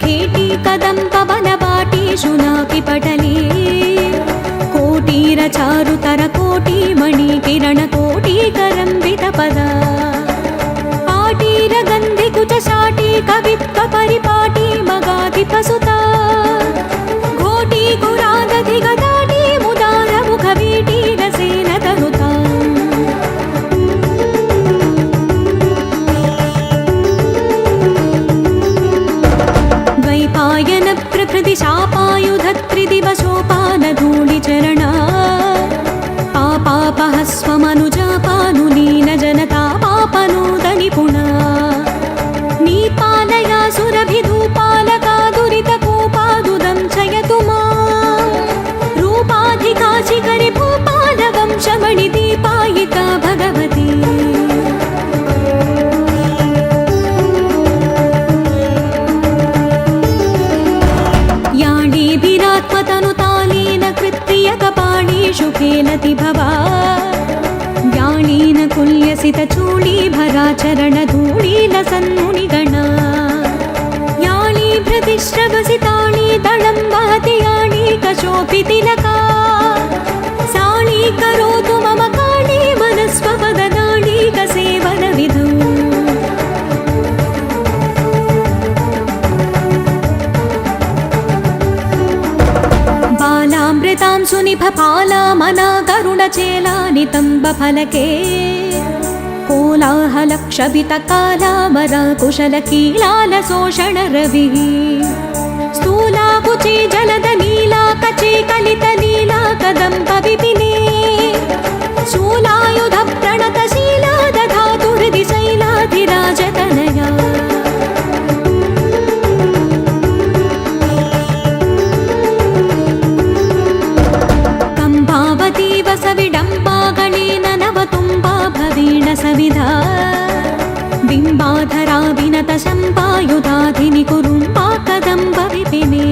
खेटी कदम्ब वनवाटी शुनाकि पटली कोटीर चारुतर कोटी मणि किरण कोटी करंबित पद पाटीर गंधि कुच शाटी कवित्व परिपाटी मगाधिप सुता घोटी गुरादधि गदाटी मुदार मुख वीटी रसेन तनुता द्वैपायन प्रकृति शापायुध त्रिदिवसोपान धूलि चरणा पापापहस्वमनुजापानुलीन जनता पापनोदनि पुणा नीपालया सुरभिधूपालका दुरितकोपादुदं चयतु मां रूपाधिका शिखरि भूपालवंशमणिदीपायिका भगवती याणीभिरात्मतनुतालीन कृत्रियकपाणीषु खेलति भवा व्याणीन कुल्यसितचूलीभराचरणधूलीलसन्मुनिगणा याणीभृतिश्रवसिताणी दलं वहति याणीकशोभितिलका साणी करोतु मम काणी मनस्वपदनाणीकसेवनविधौ बालामृतां सुनिभपालामना गरुडचेला नितम्बफलके कोलाहलक्षभितकालामरा कुशलकीलालशोषणरविः स्थूलाकुचे जलदनीलाकचे कलितलीला कदम्बविपिने शूलायुधप्रणतशीला दधातु हृदि शैलाधिराजतनया सविडम्बागणेन नवतुम्बा भवीण सविधा बिम्बाधरा विनत शम्पायुधाधिनि कुरुम्बा कदम्ब विपिने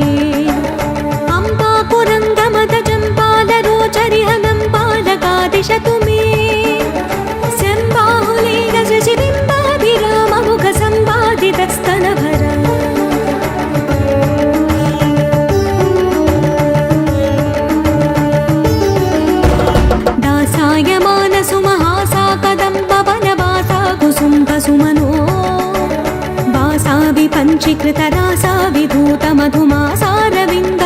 अम्बा कुरङ्गमद चम्पालरोचरिहलम्बालकादिशतु मे शम्बाहुलेन शशिबिम्बाभिराममुख सम्बाधितस्तनभरा सुमहासा कदम्ब वनवासा कुसुम्भ सुमनो वासा विपञ्चीकृतरासा विधूत मधुमासा रविन्द